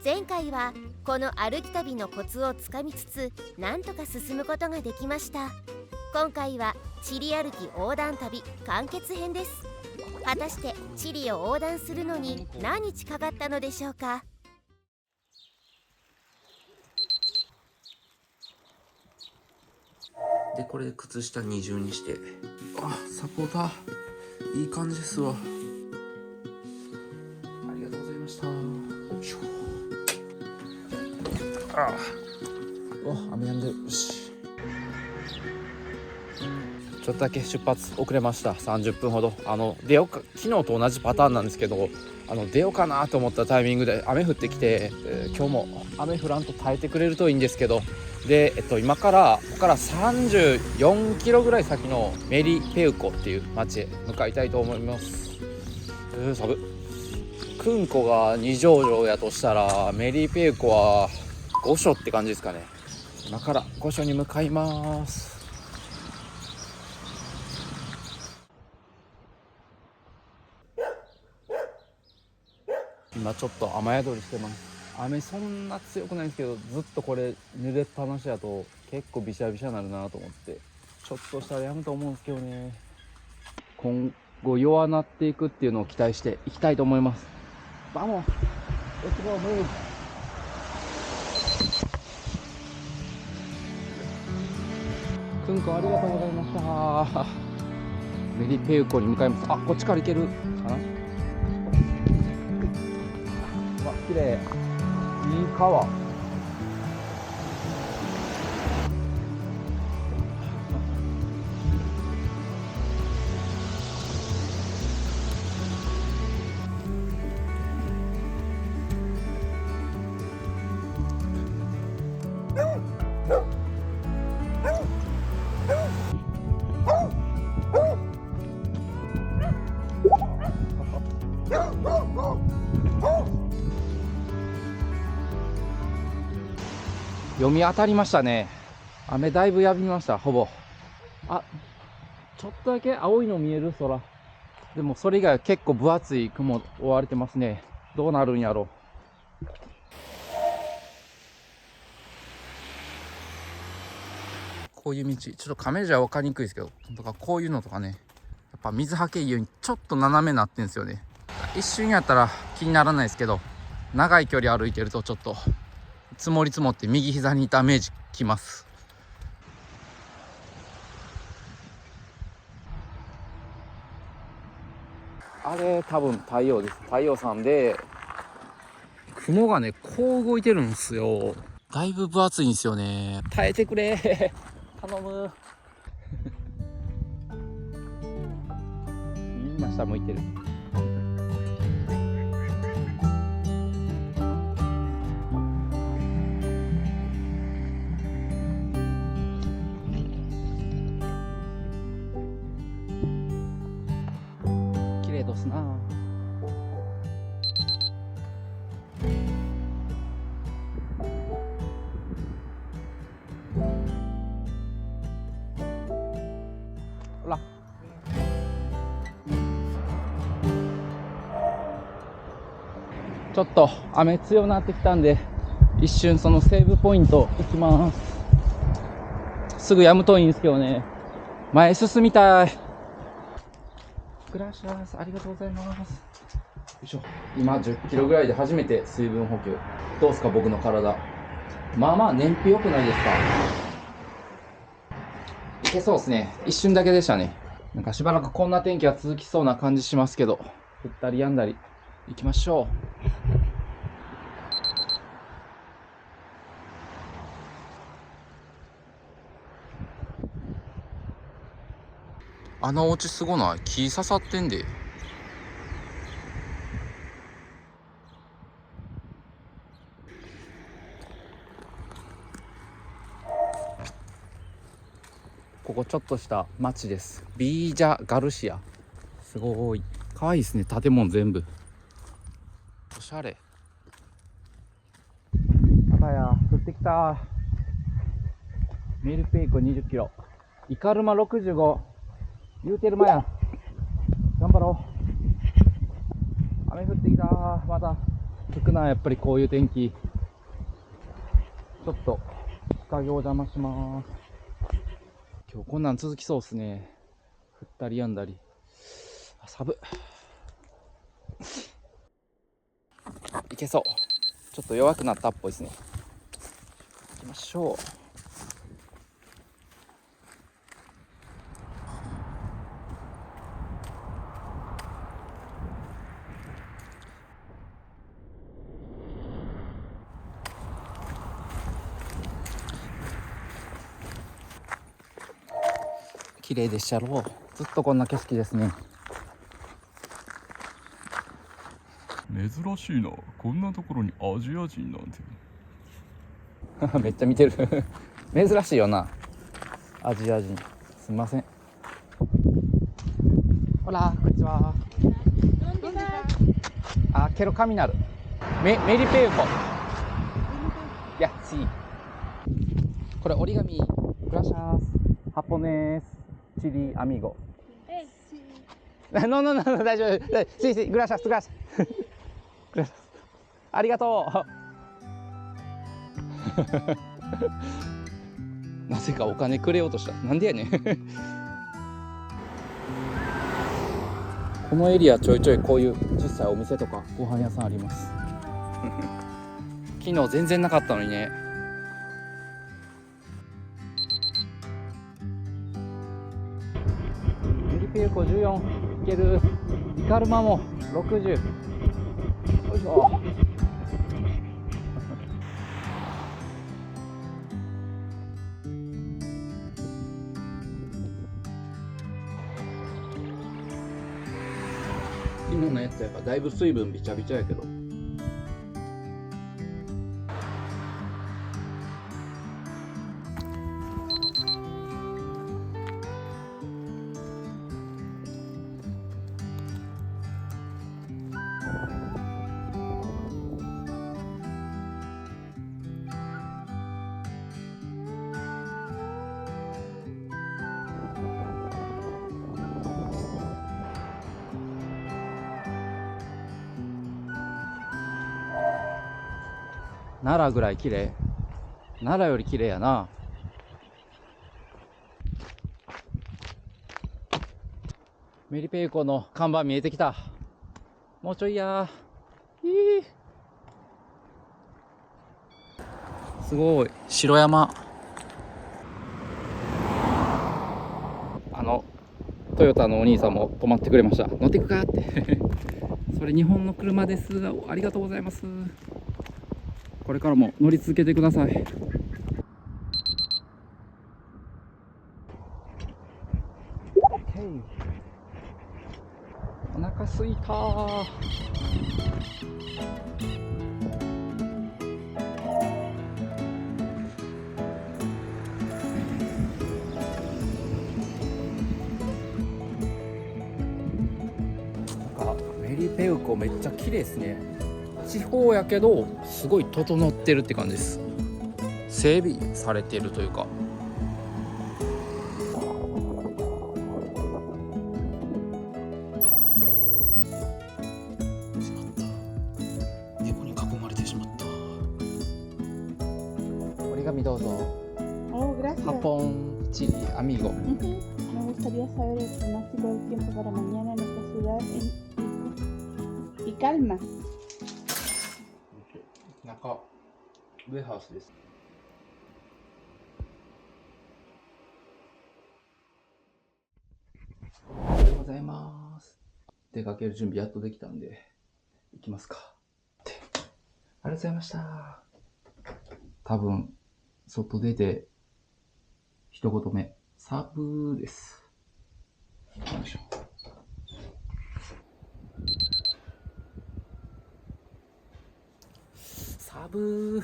前回はこの歩き旅のコツをつかみつつ、なんとか進むことができました。今回はチリ歩き横断旅完結編です。果たしてチリを横断するのに何日かかったのでしょうか。でこれで靴下二重にして、サポーターいい感じですわ。ありがとうございました。雨やんでる。よし、ちょっとだけ出発遅れました。30分ほど。出ようか、昨日と同じパターンなんですけど、出ようかなと思ったタイミングで雨降ってきて、今日も雨降らんと耐えてくれるといいんですけど、で、今からここから34キロぐらい先のメリペウコっていう町へ向かいたいと思います。寒っ。クンコが2条城やとしたらメリペウコは5所って感じですかね。今から5所に向かいます。今ちょっと雨宿りしてます。雨そんな強くないんですけど、ずっとこれ濡れっぱなしだと結構ビシャビシャになるなと思って、ちょっとしたらやむと思うんですけどね。今後弱なっていくっていうのを期待していきたいと思います。バモン、レッツゴームーブ。くんこありがとうございました。メリペウコに向かいます。こっちから行けるかな。綺麗、いい川。読み当たりましたね。雨だいぶやみました。ほぼちょっとだけ青いの見える空。でもそれ以外は結構分厚い雲覆われてますね。どうなるんやろう。こういう道ちょっとカメラじゃ分かりにくいですけど、とかこういうのとかね、やっぱ水はけいいようにちょっと斜めになってんですよね。一瞬やったら気にならないですけど、長い距離歩いてるとちょっと積もり積もって右膝にダメージきます。あれ多分太陽です。太陽さんで雲がねこう動いてるんですよ。だいぶ分厚いんですよね。耐えてくれ頼むみんな下向いてる。綺麗どすな。ほらちょっと雨強くなってきたんで、一瞬そのセーブポイント行きます。すぐやむといいんですけどね。前進みたい。グラシャス、ありがとうございます。よいしょ。今10キロぐらいで初めて水分補給。どうですか僕の体。まあまあ燃費良くないですか。いけそうですね。一瞬だけでしたね。なんかしばらくこんな天気が続きそうな感じしますけど、降ったりやんだり行きましょう。穴落ちすごない？木刺さってんで。ここちょっとした町です。ビージャ・ガルシア。すごい可愛いですね。建物全部おしゃれ。朝や降ってきた。メルペイコ20キロ、イカルマ65、言うてるまや。頑張ろう。雨降ってきた。また吹くな、やっぱりこういう天気。ちょっと日陰お邪魔します。今日こんなん続きそうですね。降ったりやんだり。寒っ。いけそう。ちょっと弱くなったっぽいですね。行きましょう。綺麗でしたろう。ずっとこんな景色ですね。珍しいな、こんなところにアジア人なんて。めっちゃ見てる。珍しいよな、アジア人。すみません。ほら、こんにちは。あ、ケロカミナル。メリペウコ。いや、sí。これ折り紙。グラシャス。ハポネス。チリアミゴ。No, no, no, no, 大丈夫。Sí, sí, gracias, gracias. Gracias. ありがとう。なぜかお金くれようとした。なんでやねん。このエリアちょいちょいこういう小さいお店とかご飯屋さんあります。昨日全然なかったのにね。メリペユコ14いける。イカルマも60。よいしょ。昨日のやつやからだいぶ水分びちゃびちゃやけど。奈良ぐらい綺麗。奈良より綺麗やな。メリペユコの看板見えてきた。もうちょいや。すごい城山。トヨタのお兄さんも止まってくれました。乗ってくかってそれ日本の車です。ありがとうございます。これからも乗り続けてください。お腹すいたー。メリペユコめっちゃ綺麗ですね。地方やけどすごい整ってるって感じです。整備されてるというか。しまった。猫に囲まれてしまった。折り紙どうぞ。Oh, gracias. Japón, Chile, amigo. Me gustaría saber el pronóstico del tiempo para mañana en nuestra ciudad y calma. 中ウェハウスです。おはようございます。出かける準備やっとできたんで行きますか。ありがとうございました。多分外出て一言目サブです。よいしょ。サブー。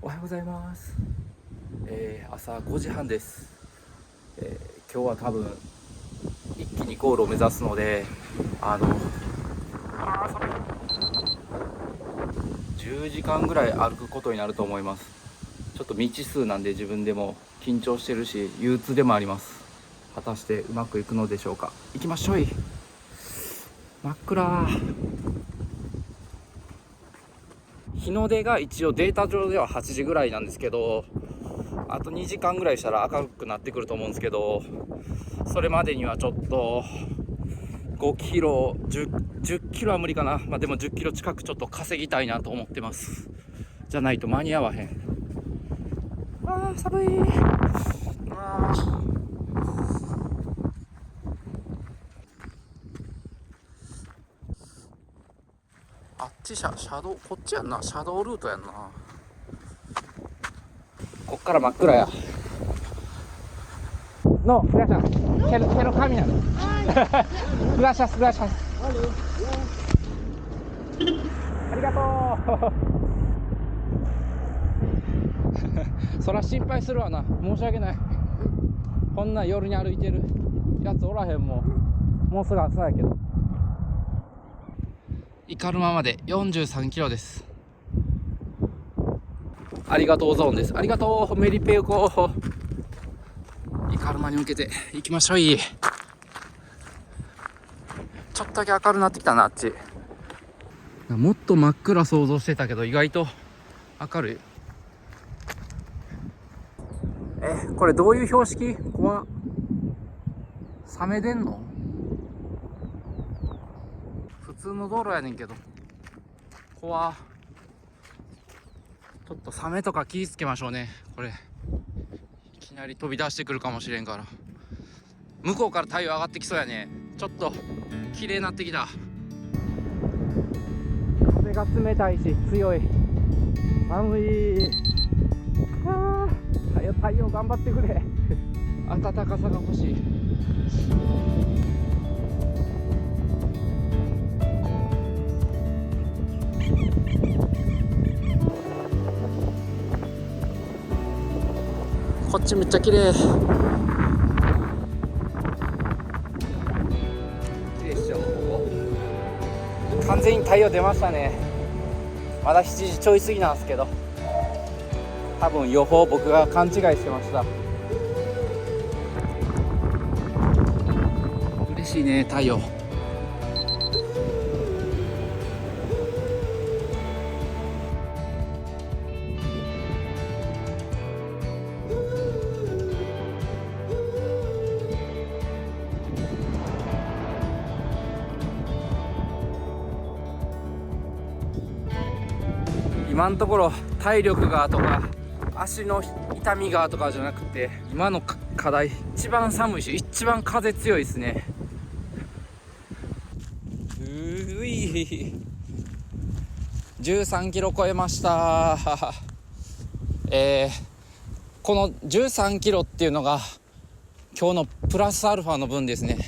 おはようございます。朝5時半です。今日は多分一気にゴールを目指すので10時間ぐらい歩くことになると思います。ちょっと未知数なんで自分でも緊張してるし憂鬱でもあります。果たしてうまくいくのでしょうか。行きましょい。真っ暗。日の出が一応データ上では8時ぐらいなんですけど、あと2時間ぐらいしたら明るくなってくると思うんですけど、それまでにはちょっと5キロ 10キロは無理かな。でも10キロ近くちょっと稼ぎたいなと思ってます。じゃないと間に合わへん。寒い。あっち車道、こっちやんな、車道ルートやんな。こっから真っ暗や。No, gracias. Quiero caminar. Gracias, gracias. ありがとう。そら心配するわな。申し訳ない。こんな夜に歩いてるやつおらへんもん。もうすぐ朝やけど。イカルマまで43キロです。ありがとうゾーンです。ありがとうメリペウコ。イカルマに向けて行きましょう。ちょっとだけ明るくなってきたな、あっち。もっと真っ暗想像してたけど意外と明るい。これどういう標識？怖っ。サメ出んの？普通の道路やねんけど怖っ。ちょっとサメとか気ぃつけましょうね。これいきなり飛び出してくるかもしれんから。向こうから太陽上がってきそうやね。ちょっと綺麗になってきた。風が冷たいし強い。寒い。太陽頑張ってくれ。暖かさが欲しい。こっちめっちゃ綺麗。綺麗っしょ、ここ。完全に太陽出ましたね。まだ7時ちょい過ぎなんですけど、多分予報僕が勘違いしてました。嬉しいね、太陽。今のところ体力がとか足の痛みがとかじゃなくて、今の課題一番寒いし一番風強いですね。13キロ超えました。この13キロっていうのが今日のプラスアルファの分ですね。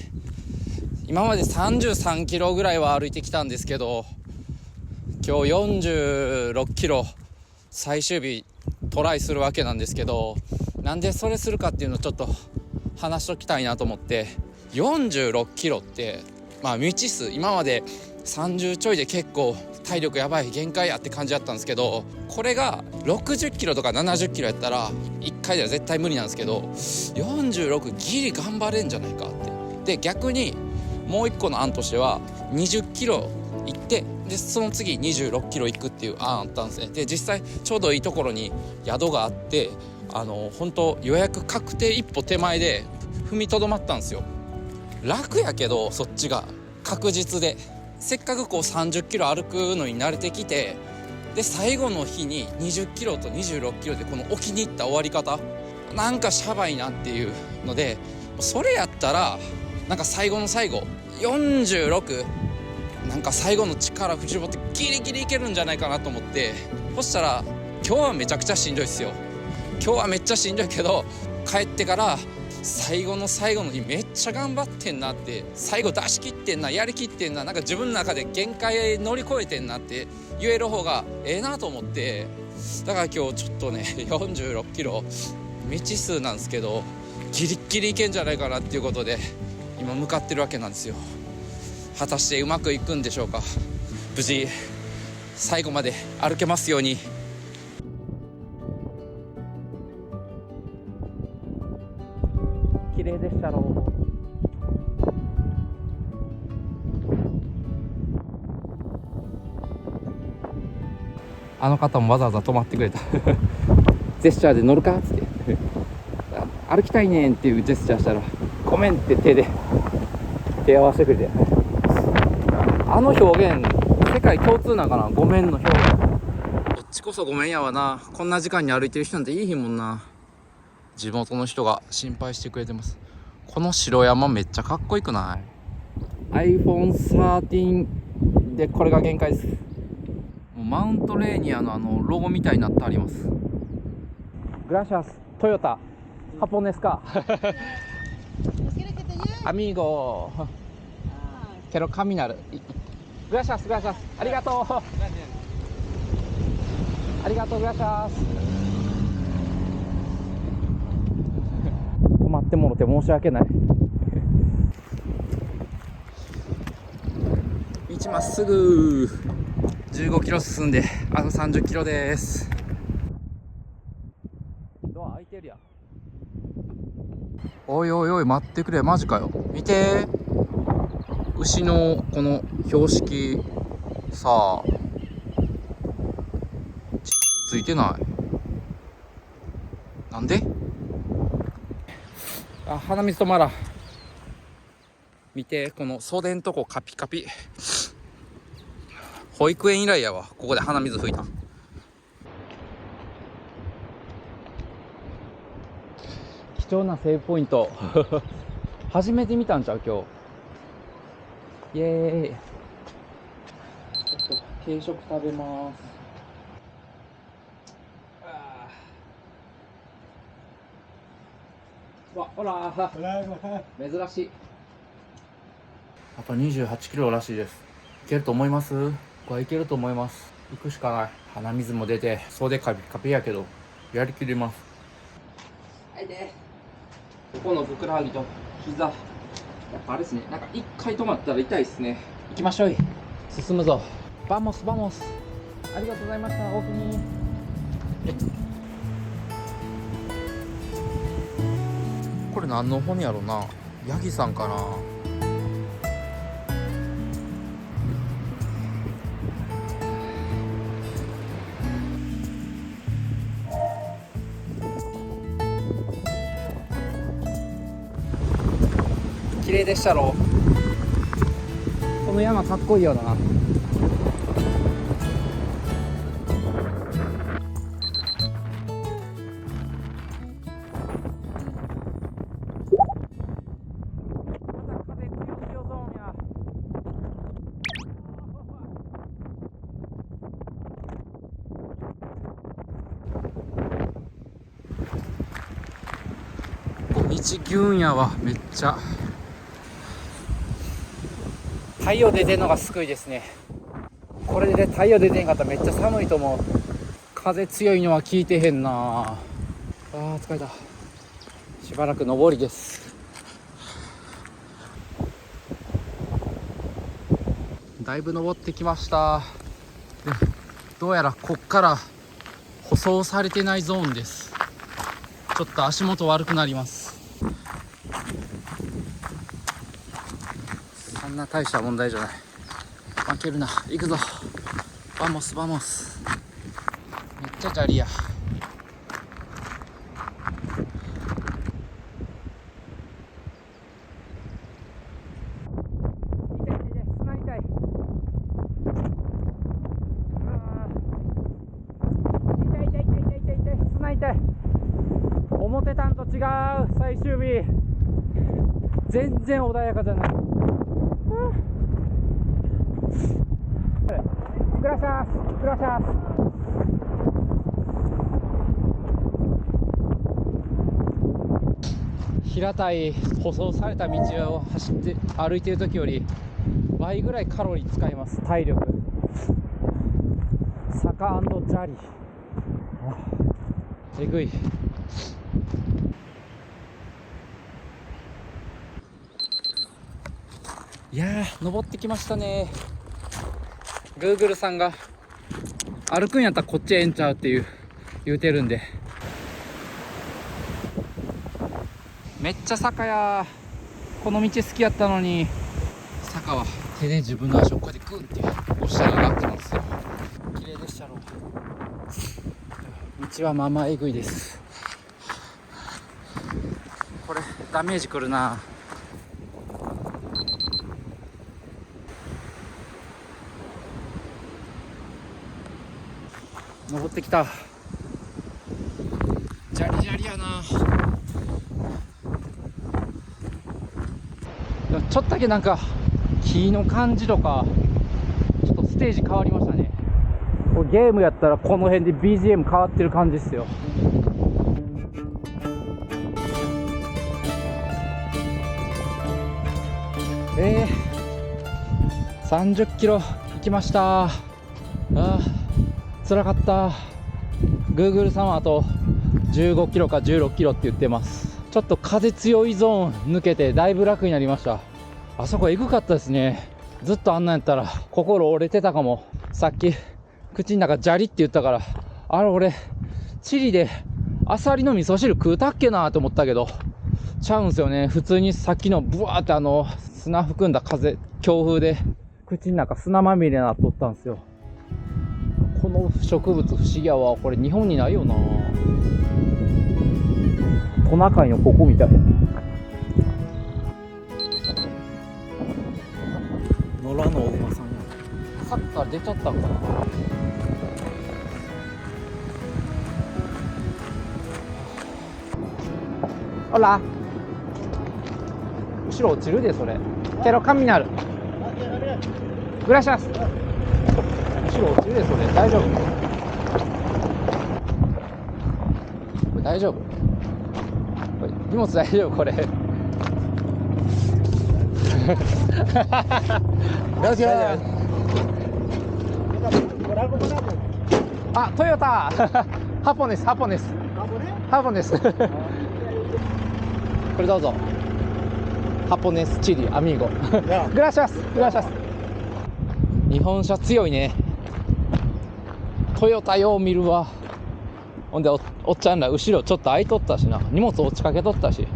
今まで33キロぐらいは歩いてきたんですけど、今日46キロ最終日トライするわけなんですけど、なんでそれするかっていうのをちょっと話しときたいなと思って。46キロって未知数、今まで30ちょいで結構体力やばい限界やって感じだったんですけど、これが60キロとか70キロやったら1回では絶対無理なんですけど、46ギリ頑張れんじゃないかって。で逆にもう一個の案としては20キロ行って、でその次26キロ行くっていう案あったんですね。で実際ちょうどいいところに宿があって、本当予約確定一歩手前で踏みとどまったんですよ。楽やけどそっちが確実で、せっかくこう30キロ歩くのに慣れてきて、で最後の日に20キロと26キロでこの置きに行った終わり方なんかシャバいなっていうので、それやったらなんか最後の最後46なんか最後の力振り絞ってギリギリいけるんじゃないかなと思って。そしたら今日はめちゃくちゃしんどいっすよ。今日はめっちゃしんどいけど、帰ってから最後の最後の日めっちゃ頑張ってんなって、最後出し切ってんな、やりきってんな、なんか自分の中で限界乗り越えてんなって言える方がええなと思って。だから今日ちょっとね46キロ未知数なんですけどギリギリいけんじゃないかなっていうことで今向かってるわけなんですよ。果たしてうまくいくんでしょうか。無事最後まで歩けますように。綺麗でしたろう。あの方もわざわざ止まってくれたジェスチャーで乗るかっつって歩きたいねんっていうジェスチャーしたらごめんって手合わせてくれて、あの表現世界共通なんかな、ごめんの表現。こっちこそごめんやわな。こんな時間に歩いてる人なんていい日もんな。地元の人が心配してくれてます。この城山めっちゃかっこよくない？ iPhone13 でこれが限界です。もうマウントレーニアのロゴみたいになってあります。グラシアストヨタハポネスカアミーゴケロカミナルグラシャスグラシャスありがとうありがとうグラシャス止まってもろて申し訳ない道まっすぐ15キロ進んであと30キロです。ドア開いてるやん。おいおいおい待ってくれ、マジかよ。見て牛のこの標識さあついてない。なんで？あ、鼻水止まらん。見てこの袖んとこカピカピ。保育園以来やわ、ここで鼻水吹いた。貴重なセーブポイント初めて見たんちゃう今日。イエーイ。ちょっと軽食食べます。わ、ほら珍しい。あと28キロらしいです。いけると思います？これいけると思います。行くしかない。鼻水も出て袖カピカピやけどやりきります。はいでここのふくらはぎと膝やっぱあれですね、なんか一回止まったら痛いですね。行きましょう。進むぞ。バモスバモス。ありがとうございました。おおきに。これ何の骨やろな。ヤギさんかな。綺麗でしたろ。この山かっこいいよな。道ギュンやわ。めっちゃ太陽出てんのが救いですね。これで太陽出てんかったらめっちゃ寒いと思う。風強いのは効いてへんな。あー疲れた。しばらく上りです。だいぶ登ってきました。でどうやらこっから舗装されてないゾーンです。ちょっと足元悪くなります。そんな大した問題じゃない。負けるな。行くぞ。バモスバモス。めっちゃ砂利や。思ってたんと違う。最終日全然穏やかじゃない。グラシャスグラシャス。平たい舗装された道を走って歩いている時より倍ぐらいカロリー使います。体力。坂&砂利。えぐい。いやー登ってきましたね。 Google さんが歩くんやったらこっちええんちゃうって言うてるんで。めっちゃ坂や。この道好きやったのに。坂は手で自分の足をこうやってグンって押したら楽なんですよ。綺麗でしたろ。道はまあまあえぐいです。これダメージくるな。登ってきた。ジャリジャリやな。ちょっとだけなんか木の感じとかちょっとステージ変わりましたね。これゲームやったらこの辺で BGM 変わってる感じですよ。30キロ行きました。辛かった。 Google さんはあと15キロか16キロって言ってます。ちょっと風強いゾーン抜けてだいぶ楽になりました。あそこエグかったですね。ずっとあんなんやったら心折れてたかも。さっき口の中ジャリって言ったから、あれ俺チリでアサリの味噌汁食うたっけなと思ったけどちゃうんすよね。普通にさっきのブワーって砂含んだ風、強風で口の中砂まみれになっとったんですよ。この植物不思議やわ。これ日本にないよな。トナカイのここみたい。野良のお馬さんや。さっきから出ちゃったんかな。ほら後ろ落ちるでそれ。ケロカミナルグラシャス。後ろ落ちるでそれ。大丈夫これ。大丈夫これ荷物大丈夫これ。あ、トヨタハポネスハポネスハポネスこれどうぞ。ハポネスチリアミーゴグラシャスグラシャス。日本車強いね。トヨタよう見るわ。ほんで おっちゃんら後ろちょっと空いとったしな。荷物落ちかけとったし。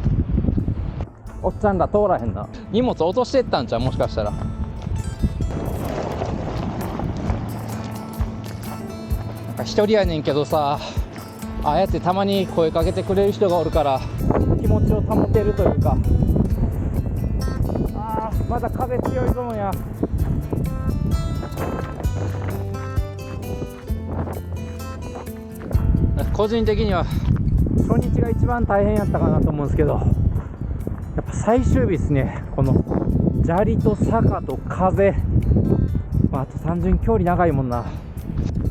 おっちゃんら通らへんな。荷物落としてったんちゃうもしかしたら。なんか一人やねんけどさ、ああやってたまに声かけてくれる人がおるから気持ちを保てるというか。あーまだ風強いゾーンや。個人的には初日が一番大変やったかなと思うんですけど、やっぱ最終日ですね。この砂利と坂と風、あと単純に距離長いもんな。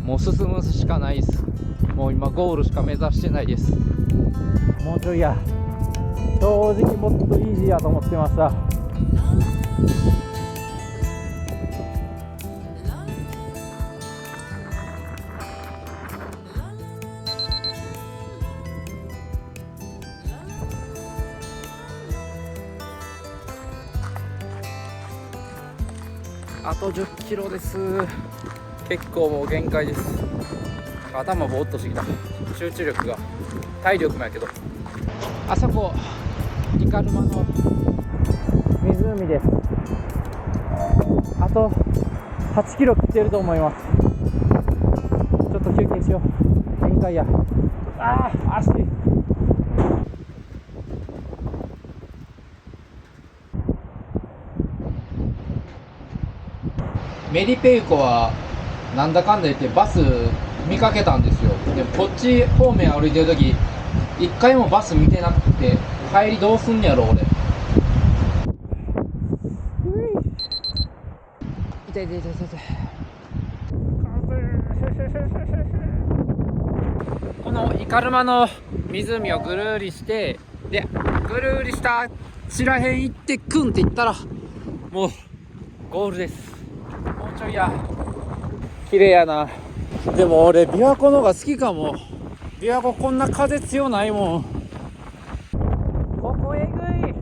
もう進むしかないです。もう今ゴールしか目指してないです。もうちょいや。正直もっとイージーやと思ってました。あと10キロです。結構もう限界です。頭ぼーっとしてきた。集中力が体力もやけど。あそこイカルマの湖です。あと8キロ切ってると思います。ちょっと休憩しよう。限界や。ああ足。メリペウコはなんだかんだ言ってバス見かけたんですよ。でもこっち方面歩いてる時一回もバス見てなくて、帰りどうすんやろ俺。痛い痛い痛い痛い。このイカルマの湖をぐるーりして、でぐるーりしたあちらへん行ってクンって行ったらもうゴールです。もうちょいや。綺麗やな。でも俺琵琶湖の方が好きかも。琵琶湖こんな風強ないもん。ここえぐい。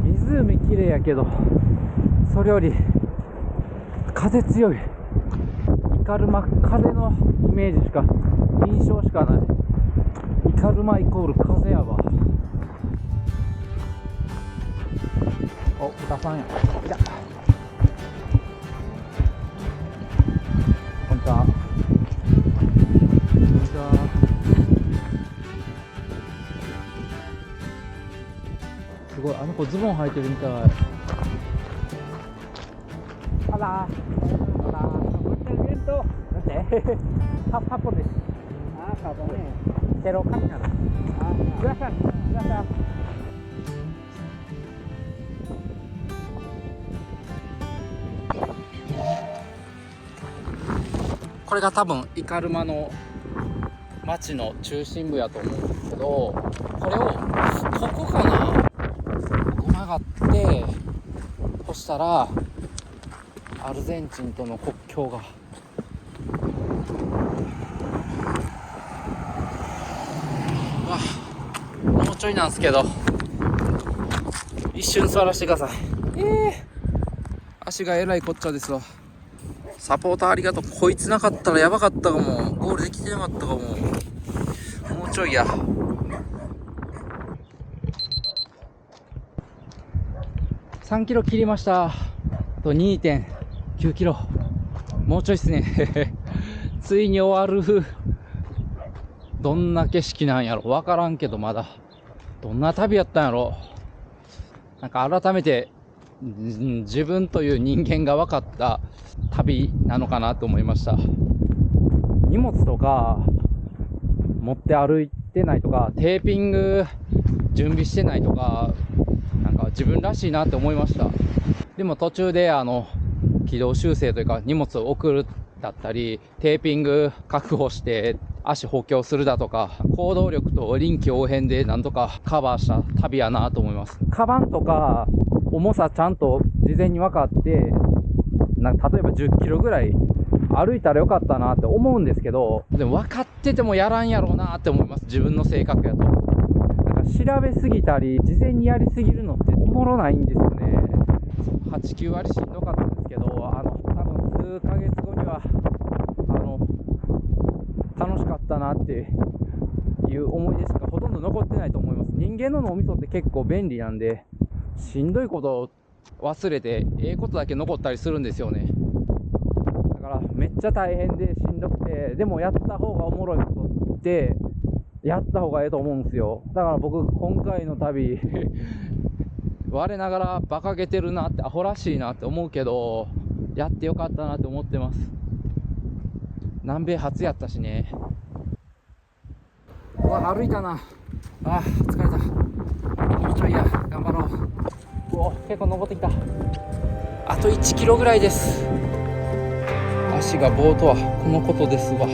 湖綺麗やけどそれより風強い。イカルマ風のイメージしか印象しかない。イカルマイコール風やわ。豚さんや。いや。こんにちは。こんにちは。すごい、あの子ズボン履いてるみたい。Hola. Hola. ¿Aguanta el viento? No sé. Japonés. Ah, japonés. Pero caminan. Ah, gracias. Gracias. これが多分イカルマの町の中心部やと思うんですけど、これをここかな、ここ曲がってそしたらアルゼンチンとの国境が、もうちょいなんですけど、一瞬座らせてください。足がえらいこっちゃですわ。サポーターありがとう。こいつなかったらやばかったかも。ゴールできてなかったかも。もうちょいや。3キロ切りました。あと 2.9 キロ。もうちょいっすね。ついに終わる。どんな景色なんやろわからんけど、まだどんな旅やったんやろ。なんか改めて自分という人間が分かった旅なのかなと思いました。荷物とか持って歩いてないとか、テーピング準備してないとか、なんか自分らしいなって思いました。でも途中で軌道修正というか、荷物を送るだったり、テーピング確保して足補強するだとか、行動力と臨機応変でなんとかカバーした旅やなと思います。カバンとか重さちゃんと事前に分かって、例えば10キロぐらい歩いたらよかったなって思うんですけど、でも分かっててもやらんやろうなって思います。自分の性格やと。なんか調べすぎたり事前にやりすぎるのっておもろないんですよね。8、9割しんどかったんですけど、多分数ヶ月後には楽しかったなっていう思い出しかほとんど残ってないと思います。人間の脳みそって結構便利なんで、しんどいことを忘れてことだけ残ったりするんですよね。だからめっちゃ大変でしんどくて、でもやった方がおもろいことってやった方がいいと思うんですよ。だから僕今回の旅我ながら馬鹿げてるなって、アホらしいなって思うけど、やってよかったなって思ってます。南米初やったしね。うわ、歩いたな。疲れた。もうちょいや、頑張ろう。結構登ってきた。あと1キロぐらいです。足が棒とはこのことですわ。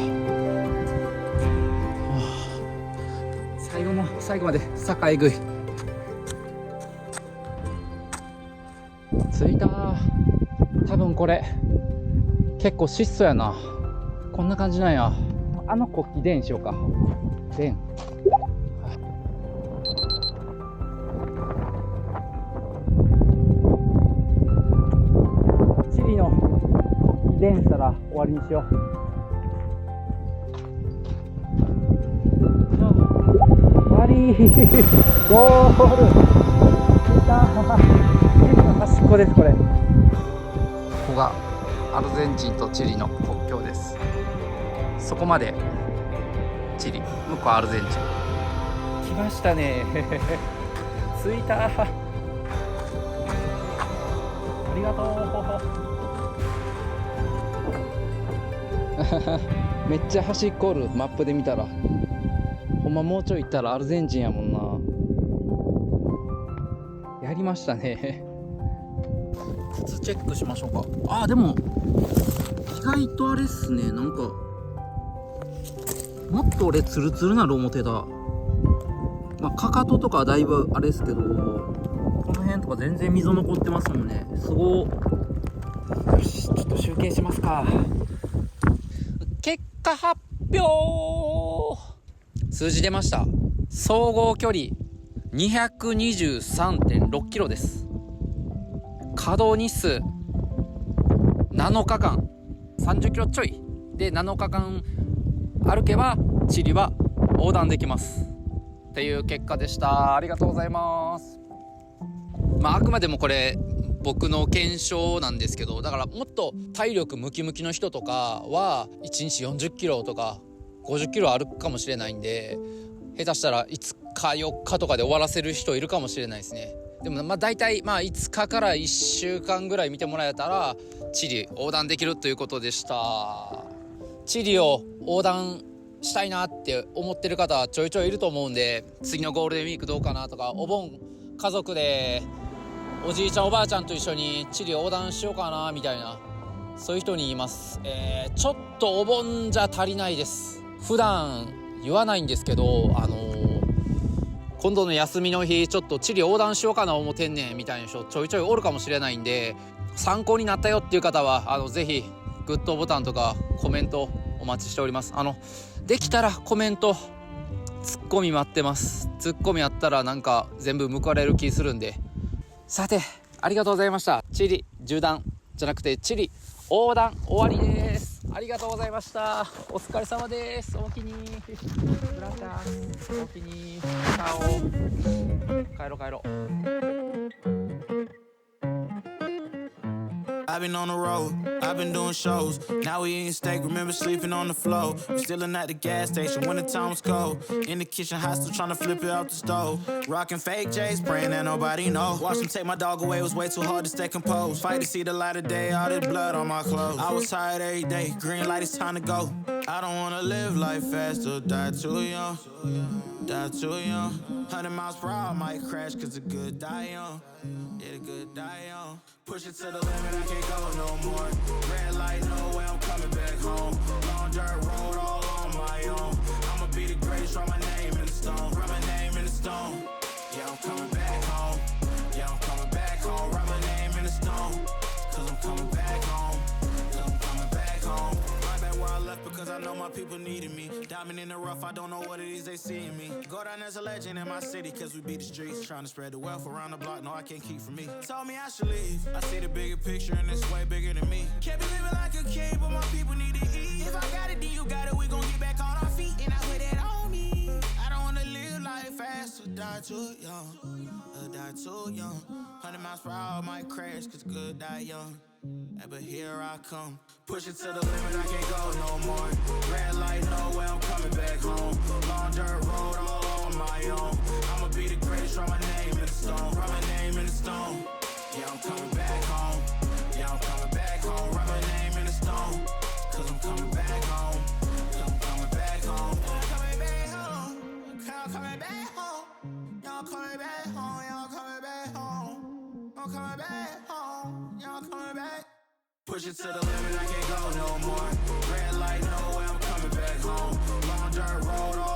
最後の最後まで坂えぐい。着いた。多分これ結構質素やな。こんな感じなんや。国旗電しようか。電。チリの国旗電したら終わりにしよう。終わり。ゴール。来た。チリの端っこです。これ。ここがアルゼンチンとチリの国境です。そこまでチリ、向こうアルゼンチン。来ましたね。着いた。ありがとう。めっちゃ端っこおる。マップで見たらほんまもうちょい行ったらアルゼンチンやもんな。やりましたね。靴チェックしましょうか。でも意外とあれっすね。なんかもっと俺ツルツルなる思てた。かかととかはだいぶあれですけど、この辺とか全然溝残ってますもんね。すごい。よし、ちょっと集計しますか。結果発表。数字出ました。総合距離 223.6 キロです。稼働日数7日間30キロちょいで、7日間歩けばチリは横断できますっていう結果でした。ありがとうございます。あくまでもこれ僕の検証なんですけど、だからもっと体力ムキムキの人とかは1日40キロとか50キロ歩くかもしれないんで、下手したら5日4日とかで終わらせる人いるかもしれないですね。でもまあ大体5日から1週間ぐらい見てもらえたらチリ横断できるということでした。チリを横断したいなって思ってる方はちょいちょいいると思うんで、次のゴールデンウィークどうかなとか、お盆家族でおじいちゃんおばあちゃんと一緒にチリ横断しようかなみたいな、そういう人に言います。ちょっとお盆じゃ足りないです。普段言わないんですけど、今度の休みの日ちょっとチリ横断しようかな思てんねんみたいな人ちょいちょいおるかもしれないんで、参考になったよっていう方はぜひグッドボタンとかコメントお待ちしております。できたらコメントツッコミ待ってます。ツッコミあったらなんか全部報われる気するんで。さて、ありがとうございました。チリ縦断じゃなくてチリ横断終わりです。ありがとうございました。お疲れ様です。おおきにブラタス、おおきにチャオ。帰ろう帰ろう。I've been on the road, I've been doing shows. Now we eating steak, remember sleeping on the floor. We stillin' at the gas station when the time was cold. In the kitchen, hot still tryna flip it out the stove. Rockin' fake J's, praying that nobody know. Watch them take my dog away, it was way too hard to stay composed. Fight to see the light of day, all this blood on my clothes. I was tired every day, green light, it's time to go. I don't wanna live life fast or die too young. Die too young. 100 miles per hour, I might crash cause the good die young. Yeah, the good die young. Push it to the limit, I can't go no more. Red light, no way, I'm coming back home. Long dirt road, all on my own. I'ma be the greatest, write my name in the stone. Write my name in the stone. Yeah, I'm coming back home. Yeah, I'm coming back home. Write my name in the stone. Cause I'm coming back home. Cause I'm coming back home. Right back where I left because I know my people needed me. Diamond in the rough, I don't know what it is they see in me. Go down as a legend in my city cause we beat the streets. Trying to spread the wealth around the block, no I can't keep from me. Told me I should leave. I see the bigger picture and it's way bigger than me. Can't be living like a king, but my people need to eat. If I got it, then you got it, we gon' get back on our feet. And I put that on me. I don't wanna live life fast or die too young. Or die too young. 100 miles per hour, might crash cause good die young. Yeah, but here I come. Push it to the limit, I can't go no more. Red light, no way, I'm coming back home. Long dirt road, all on my own. I'ma be the greatest, write my name in the stone. Write my name in the stone. Yeah, I'm coming back home. Yeah, I'm coming back home. Write my name in the stone. Cause I'm coming back home. Cause I'm coming back home. I'm coming back home. I'm coming back home. Y'all coming back home. Y'all coming back home. I'm coming back home. Y'all coming back. Push it to the limit, I can't go no more. Red light, no way, I'm coming back home. Long dirt road, all